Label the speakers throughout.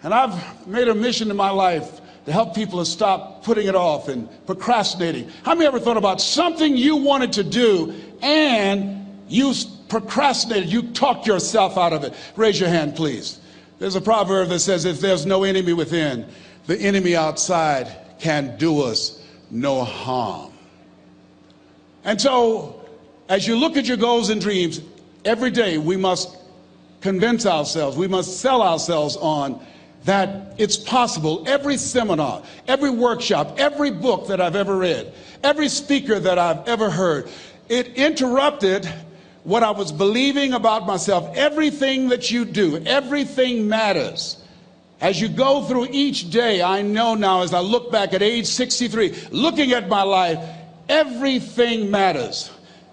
Speaker 1: And I've made a mission in my life to help people to stop putting it off and procrastinating. How many ever thought about something you wanted to do and you procrastinated, you talked yourself out of it? Raise your hand, please. There's a proverb that says, if there's no enemy within, the enemy outside can do us no harm. And so, as you look at your goals and dreams, every day we must convince ourselves, we must sell ourselves on that it's possible. Every seminar, every workshop, every book that I've ever read, every speaker that I've ever heard, it interrupted what I was believing about myself. Everything that you do, everything matters. As you go through each day, I know now as I look back at age 63, looking at my life, everything matters.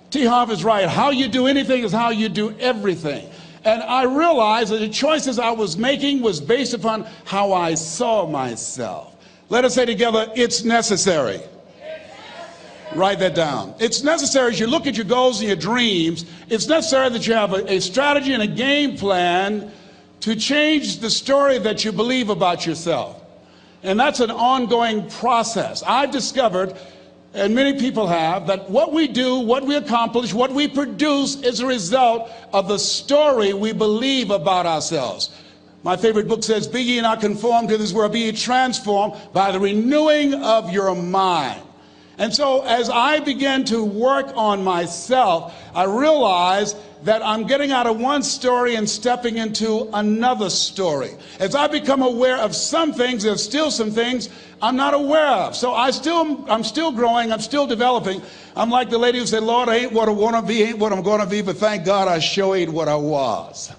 Speaker 1: T. Harv is right. How you do anything is how you do everything. And I realized that the choices I was making was based upon how I saw myself. Let us say together, it's necessary. Write that down. It's necessary as you look at your goals and your dreams, it's necessary that you have a strategy and a game plan to change the story that you believe about yourself. And that's an ongoing process. I've discovered, and many people have, that what we do, what we accomplish, what we produce is a result of the story we believe about ourselves. My favorite book says, be ye not conformed to this world, be ye transformed by the renewing of your mind. And so as I began to work on myself, I realized that I'm getting out of one story and stepping into another story. As I become aware of some things, there's still some things I'm not aware of. So I'm still growing, I'm still developing. I'm like the lady who said, Lord, I ain't what I want to be, ain't what I'm going to be, but thank God I sure ain't what I was.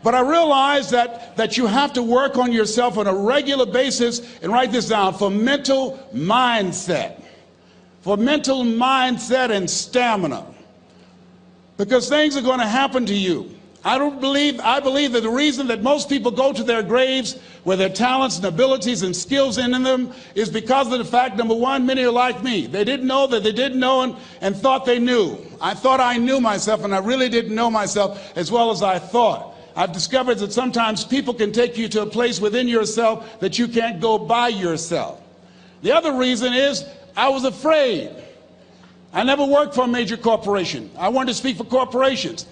Speaker 1: But I realize that you have to work on yourself on a regular basis, and write this down, for mental mindset. For mental mindset and stamina. Because things are going to happen to you. I believe that the reason that most people go to their graves with their talents and abilities and skills in them is because of the fact, number one, many are like me. They didn't know that they didn't know and thought they knew. I thought I knew myself, and I really didn't know myself as well as I thought. I've discovered that sometimes people can take you to a place within yourself that you can't go by yourself. The other reason is I was afraid. I never worked for a major corporation. I wanted to speak for corporations.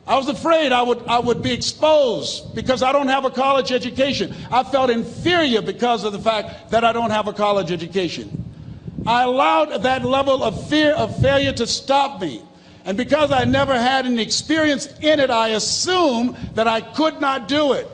Speaker 1: I was afraid I would be exposed because I don't have a college education. I felt inferior because of the fact that I don't have a college education. I allowed that level of fear of failure to stop me. And because I never had any experience in it, I assumed that I could not do it.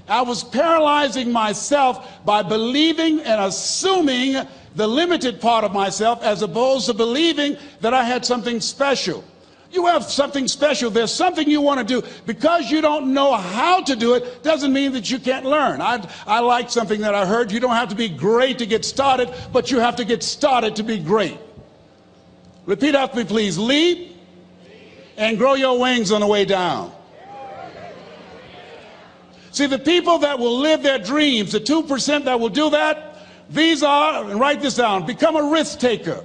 Speaker 1: I was paralyzing myself by believing and assuming the limited part of myself as opposed to believing that I had something special. You have something special. There's something you want to do. Because you don't know how to do it doesn't mean that you can't learn. I like something that I heard. You don't have to be great to get started, but you have to get started to be great. Repeat after me, please. Leap and grow your wings on the way down. See, the people that will live their dreams, the 2% that will do that, these are, and write this down, become a risk taker.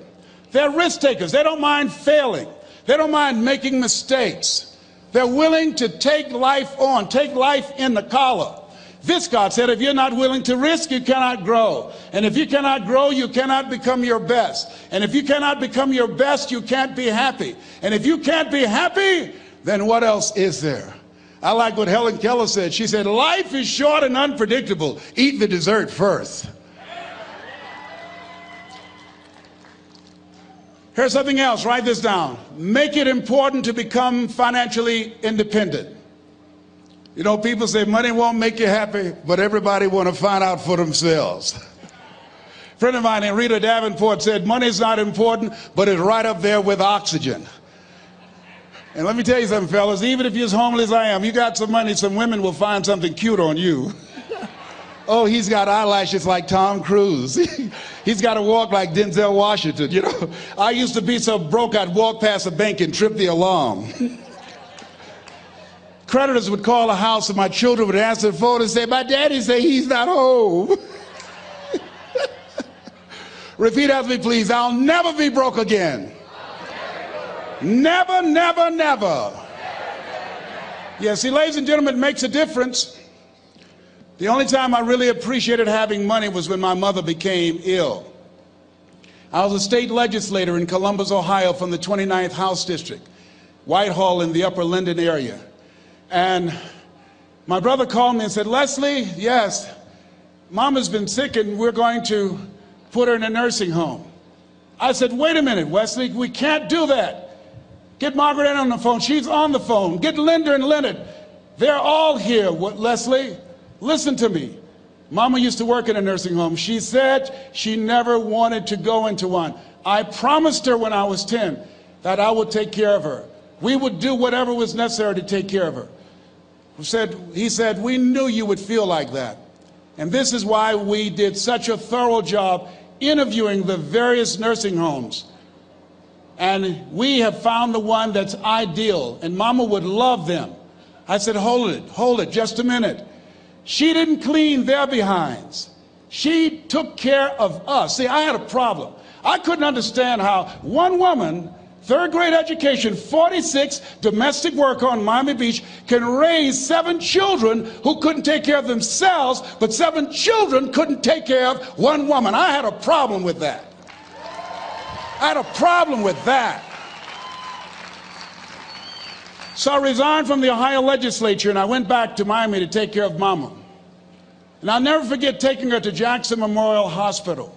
Speaker 1: They're risk takers. They don't mind failing. They don't mind making mistakes. They're willing to take life on, take life in the collar. This, God said, if you're not willing to risk, you cannot grow. And if you cannot grow, you cannot become your best. And if you cannot become your best, you can't be happy. And if you can't be happy, then what else is there? I like what Helen Keller said. She said, life is short and unpredictable. Eat the dessert first. Here's something else. Write this down. Make it important to become financially independent. You know, people say money won't make you happy, but everybody want to find out for themselves. A friend of mine, Rita Davenport, said money's not important, but it's right up there with oxygen. And let me tell you something, fellas, even if you're as homeless as I am, you got some money, some women will find something cute on you. Oh, he's got eyelashes like Tom Cruise. He's got to walk like Denzel Washington, you know. I used to be so broke I'd walk past a bank and trip the alarm. Creditors would call a house and my children would answer the phone and say, my daddy say he's not home. Repeat after me, please. I'll never be broke again. Never, never, never. Yeah, see, ladies and gentlemen, it makes a difference. The only time I really appreciated having money was when my mother became ill. I was a state legislator in Columbus, Ohio from the 29th House District, Whitehall in the Upper Linden area. And my brother called me and said, "Leslie, yes, Mama's been sick and we're going to put her in a nursing home." I said, "Wait a minute, Wesley, we can't do that. Get Margaret Ann on the phone. She's on the phone. Get Linda and Leonard. They're all here, Leslie. Listen to me. Mama used to work in a nursing home. She said she never wanted to go into one. I promised her when I was 10 that I would take care of her. We would do whatever was necessary to take care of her." He said, "We knew you would feel like that. And this is why we did such a thorough job interviewing the various nursing homes. And we have found the one that's ideal, and Mama would love them." I said, hold it, just a minute. She didn't clean their behinds. She took care of us. See, I had a problem. I couldn't understand how one woman, third grade education, 46, domestic worker on Miami Beach, can raise 7 children who couldn't take care of themselves, but 7 children couldn't take care of one woman. I had a problem with that. I had a problem with that. So I resigned from the Ohio legislature and I went back to Miami to take care of Mama. And I'll never forget taking her to Jackson Memorial Hospital.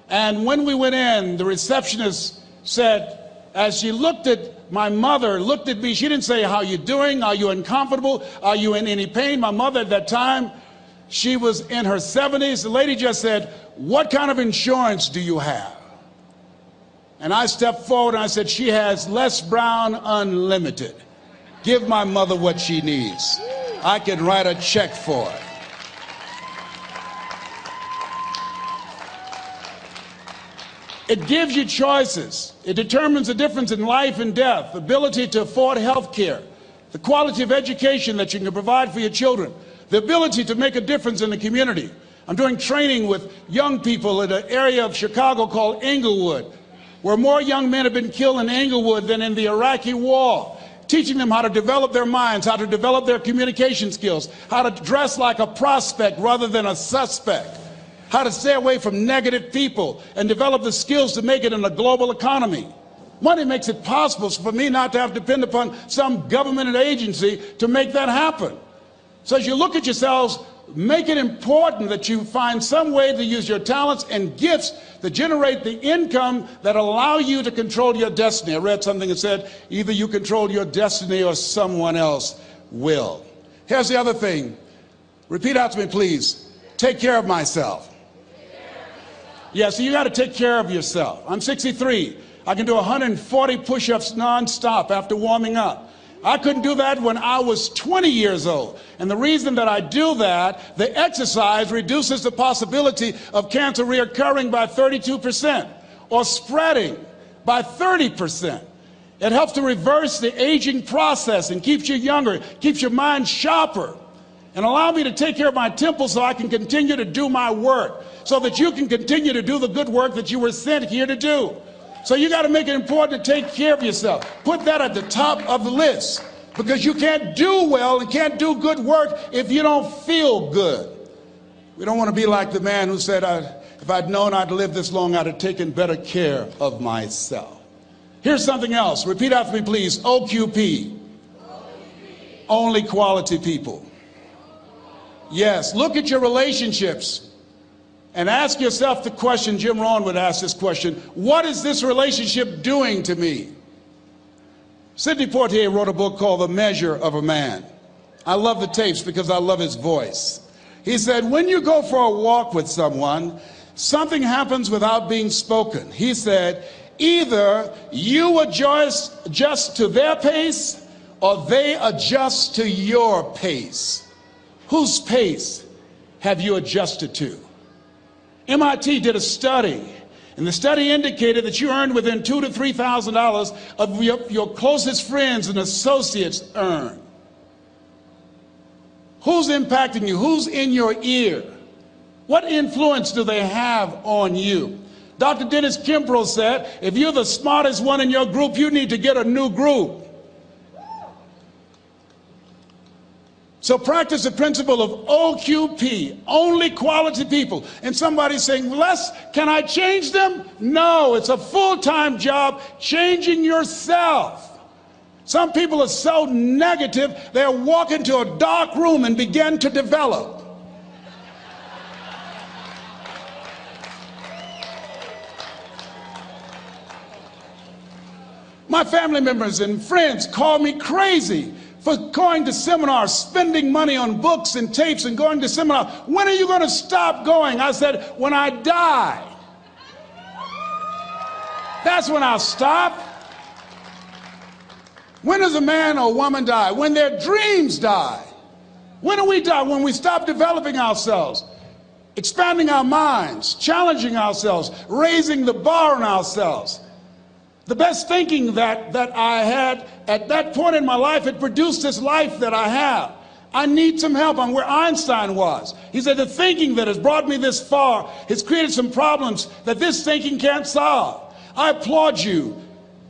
Speaker 1: And when we went in, the receptionist said, as she looked at my mother, looked at me, she didn't say, "How you doing? Are you uncomfortable? Are you in any pain?" My mother at that time, she was in her 70s. The lady just said, "What kind of insurance do you have?" And I stepped forward and I said, "She has Les Brown Unlimited. Give my mother what she needs. I can write a check for it." It gives you choices. It determines the difference in life and death, ability to afford health care, the quality of education that you can provide for your children, the ability to make a difference in the community. I'm doing training with young people in an area of Chicago called Englewood, where more young men have been killed in Englewood than in the Iraqi war, teaching them how to develop their minds, how to develop their communication skills, how to dress like a prospect rather than a suspect, how to stay away from negative people and develop the skills to make it in a global economy. Money makes it possible for me not to have to depend upon some government agency to make that happen. So as you look at yourselves, make it important that you find some way to use your talents and gifts that generate the income that allow you to control your destiny. I read something that said, either you control your destiny or someone else will. Here's the other thing. Repeat out to me, please. Take care of myself. Yeah, so you got to take care of yourself. I'm 63. I can do 140 push-ups nonstop after warming up. I couldn't do that when I was 20 years old. And the reason that I do that, the exercise reduces the possibility of cancer reoccurring by 32% or spreading by 30%. It helps to reverse the aging process and keeps you younger, keeps your mind sharper, and allow me to take care of my temple so I can continue to do my work, so that you can continue to do the good work that you were sent here to do. So you got to make it important to take care of yourself. Put that at the top of the list, because you can't do well and can't do good work if you don't feel good. We don't want to be like the man who said, if I'd known I'd live this long, I'd have taken better care of myself. Here's something else. Repeat after me, please. OQP. Only quality people. Yes, look at your relationships and ask yourself the question, Jim Rohn would ask this question, what is this relationship doing to me? Sidney Poitier wrote a book called The Measure of a Man. I love the tapes because I love his voice. He said, when you go for a walk with someone, something happens without being spoken. He said, either you adjust to their pace or they adjust to your pace. Whose pace have you adjusted to? MIT did a study, and the study indicated that you earned within $2,000 to $3,000 of your closest friends and associates earn. Who's impacting you? Who's in your ear? What influence do they have on you? Dr. Dennis Kimbrough said, if you're the smartest one in your group, you need to get a new group. So practice the principle of OQP, only quality people. And somebody's saying, Les, can I change them? No, it's a full-time job changing yourself. Some people are so negative, they'll walk into a dark room and begin to develop. My family members and friends call me crazy for going to seminars, spending money on books and tapes and going to seminars. When are you going to stop going? I said, when I die. That's when I'll stop. When does a man or woman die? When their dreams die. When do we die? When we stop developing ourselves, expanding our minds, challenging ourselves, raising the bar on ourselves. The best thinking that I had at that point in my life, it produced this life that I have. I need some help. I'm where Einstein was. He said, the thinking that has brought me this far has created some problems that this thinking can't solve. I applaud you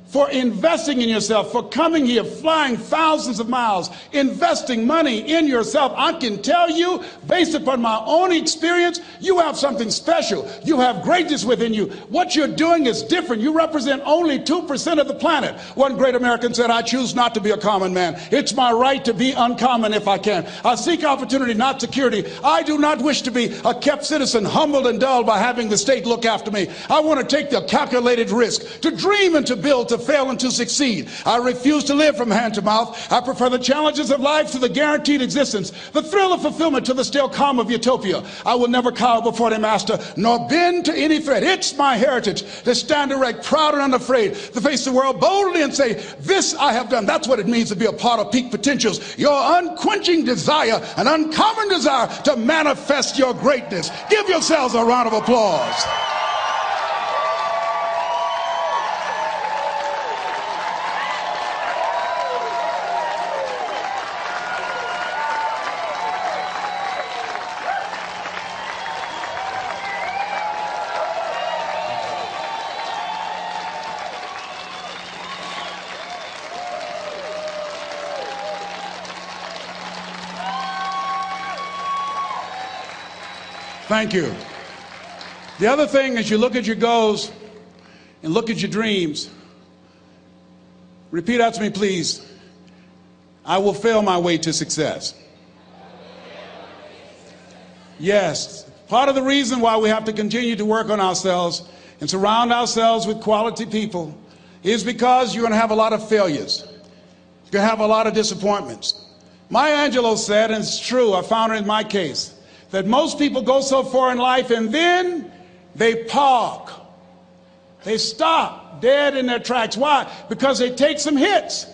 Speaker 1: for investing in yourself, for coming here, flying thousands of miles, investing money in yourself. I can tell you, based upon my own experience, you have something special. You have greatness within you. What you're doing is different. You represent only 2% of the planet. One great American said, I choose not to be a common man. It's my right to be uncommon if I can. I seek opportunity, not security. I do not wish to be a kept citizen, humbled and dulled by having the state look after me. I want to take the calculated risk, to dream and to build, to fail and to succeed. I refuse to live from hand to mouth. I prefer the challenges of life to the guaranteed existence, the thrill of fulfillment to the still calm of utopia. I will never cower before their master, nor bend to any threat. It's my heritage to stand erect, proud and unafraid, to face the world boldly and say, this I have done. That's what it means to be a part of peak potentials. Your unquenching desire, an uncommon desire to manifest your greatness. Give yourselves a round of applause. Thank you. The other thing is you look at your goals and look at your dreams. Repeat after me, please. I will fail my way to success. Yes, part of the reason why we have to continue to work on ourselves and surround ourselves with quality people is because you're going to have a lot of failures. You're going to have a lot of disappointments. Maya Angelou said, and it's true, I found it in my case, that most people go so far in life and then they park. They stop dead in their tracks. Why? Because they take some hits.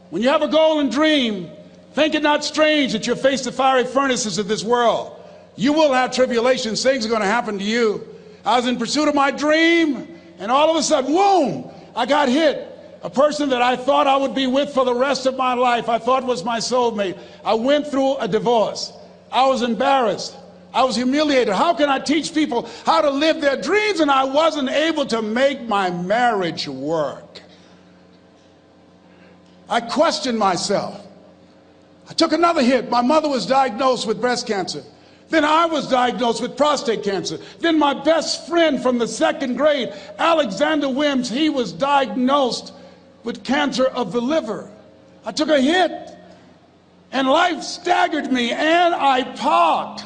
Speaker 1: When you have a goal and dream, think it not strange that you'll face the fiery furnaces of this world. You will have tribulations. Things are going to happen to you. I was in pursuit of my dream, and all of a sudden, boom, I got hit. A person that I thought I would be with for the rest of my life, I thought was my soulmate. I went through a divorce. I was embarrassed. I was humiliated. How can I teach people how to live their dreams? And I wasn't able to make my marriage work. I questioned myself. I took another hit. My mother was diagnosed with breast cancer. Then I was diagnosed with prostate cancer. Then my best friend from the second grade, Alexander Wims, he was diagnosed with cancer of the liver. I took a hit, and life staggered me, and I parked.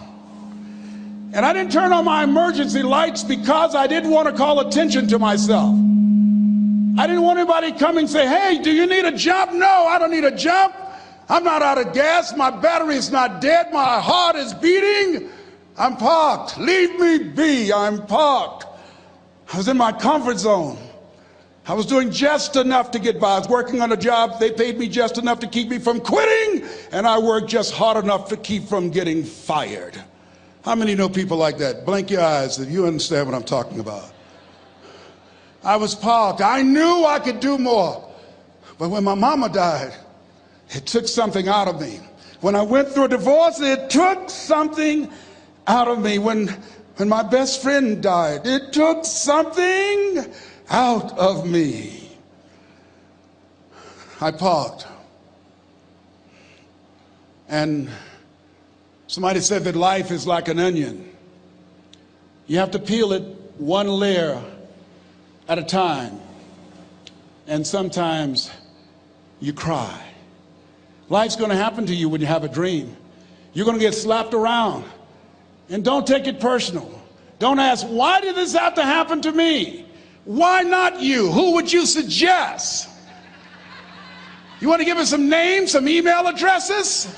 Speaker 1: And I didn't turn on my emergency lights because I didn't want to call attention to myself. I didn't want anybody coming and say, hey, do you need a jump? No, I don't need a jump. I'm not out of gas. My battery is not dead. My heart is beating. I'm parked. Leave me be. I'm parked. I was in my comfort zone. I was doing just enough to get by. I was working on a job. They paid me just enough to keep me from quitting, and I worked just hard enough to keep from getting fired. How many know people like that? Blink your eyes if you understand what I'm talking about. I was parked. I knew I could do more. But when my mama died, it took something out of me. When I went through a divorce, it took something out of me. When my best friend died, it took something out of me. I parked. And Somebody said that life is like an onion. You have to peel it one layer at a time. And sometimes you cry. Life's going to happen to you when you have a dream. You're going to get slapped around. And don't take it personal. Don't ask, why did this have to happen to me? Why not you? Who would you suggest? You want to give us some names, some email addresses?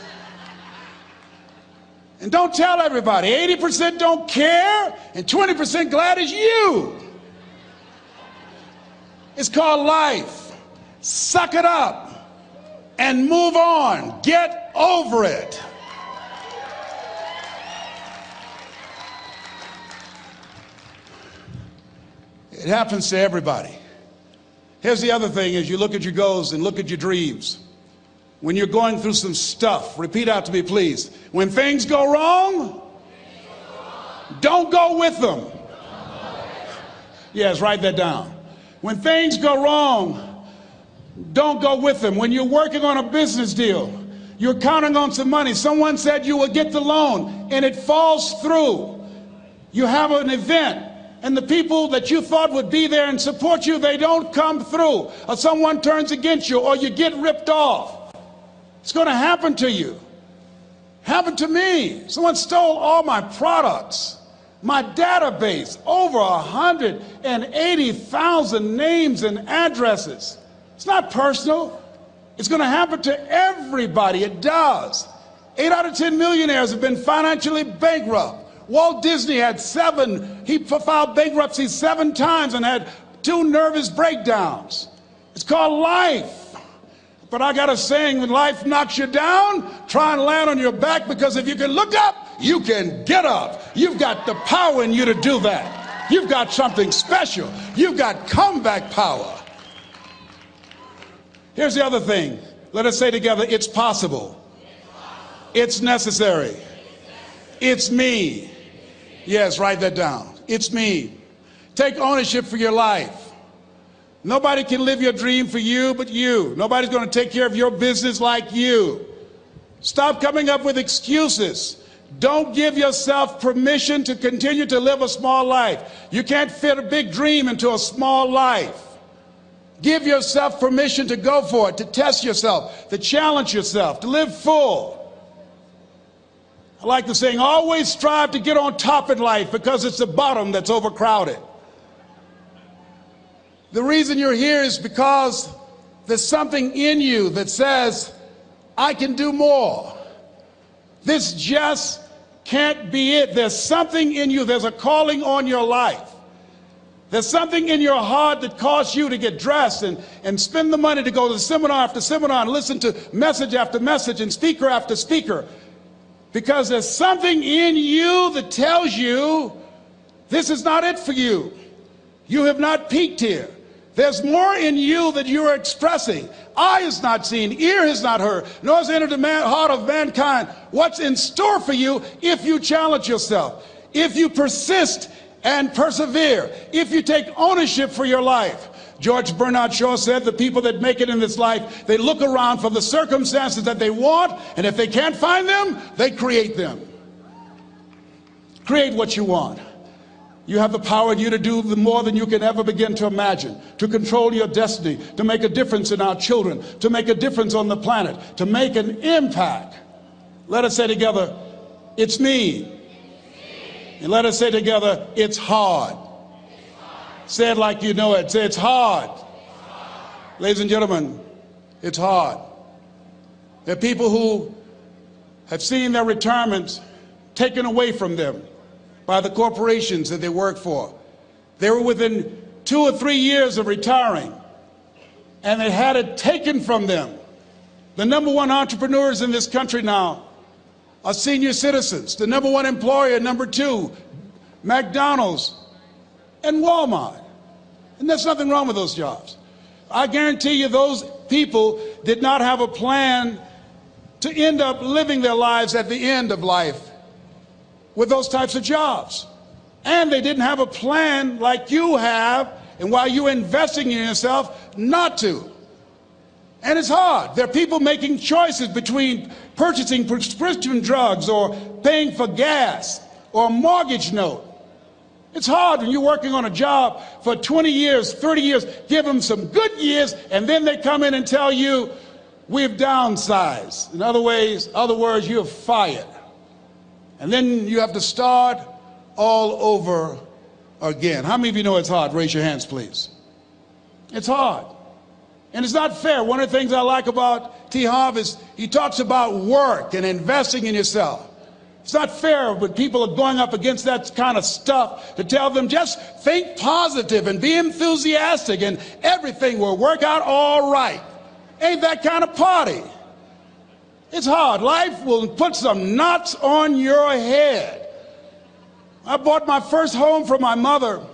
Speaker 1: And don't tell everybody. 80% don't care, and 20% glad it's you. It's called life. Suck it up and move on. Get over it. It happens to everybody. Here's the other thing: as you look at your goals and look at your dreams, when you're going through some stuff, repeat out to me, please. When things go wrong, don't go with them. Yes, write that down. When things go wrong, don't go with them. When you're working on a business deal, you're counting on some money. Someone said you will get the loan, and it falls through. You have an event, and the people that you thought would be there and support you, they don't come through. Or someone turns against you, or you get ripped off. It's going to happen to you. Happened to me. Someone stole all my products, my database, over 180,000 names and addresses. It's not personal. It's going to happen to everybody. It does. 8 out of 10 millionaires have been financially bankrupt. Walt Disney had he filed bankruptcy 7 times and had 2 nervous breakdowns. It's called life. But I got a saying: when life knocks you down, try and land on your back, because if you can look up, you can get up. You've got the power in you to do that. You've got something special. You've got comeback power. Here's the other thing. Let us say together, it's possible. It's necessary. It's me. Yes, write that down. It's me. Take ownership for your life. Nobody can live your dream for you but you. Nobody's going to take care of your business like you. Stop coming up with excuses. Don't give yourself permission to continue to live a small life. You can't fit a big dream into a small life. Give yourself permission to go for it, to test yourself, to challenge yourself, to live full. I like the saying, always strive to get on top in life, because it's the bottom that's overcrowded. The reason you're here is because there's something in you that says, I can do more. This just can't be it. There's something in you. There's a calling on your life. There's something in your heart that caused you to get dressed and spend the money to go to seminar after seminar and listen to message after message and speaker after speaker. Because there's something in you that tells you this is not it for you. You have not peaked here. There's more in you that you are expressing. Eye has not seen, ear has not heard, nor has entered the heart of mankind what's in store for you if you challenge yourself, if you persist and persevere, if you take ownership for your life. George Bernard Shaw said the people that make it in this life, they look around for the circumstances that they want, and if they can't find them, they create them. Create what you want. You have the power in you to do more than you can ever begin to imagine, to control your destiny, to make a difference in our children, to make a difference on the planet, to make an impact. Let us say together, it's me. And let us say together, it's hard. Say it like you know it. Say, it's hard. Ladies and gentlemen, it's hard. There are people who have seen their retirements taken away from them by the corporations that they work for. They were within 2 or 3 years of retiring, and they had it taken from them. The #1 entrepreneurs in this country now are senior citizens. The #1 employer, #2, McDonald's and Walmart. And there's nothing wrong with those jobs. I guarantee you those people did not have a plan to end up living their lives at the end of life with those types of jobs. And they didn't have a plan like you have, and while you're investing in yourself, not to. And it's hard. There are people making choices between purchasing prescription drugs or paying for gas or a mortgage note. It's hard when you're working on a job for 20 years, 30 years, give them some good years, and then they come in and tell you, we've downsized. In other words, you're fired. And then you have to start all over again. How many of you know it's hard? Raise your hands, please. It's hard. And it's not fair. One of the things I like about T. Harv is he talks about work and investing in yourself. It's not fair when people are going up against that kind of stuff to tell them just think positive and be enthusiastic and everything will work out all right. Ain't that kind of party. It's hard. Life will put some knots on your head. I bought my first home for my mother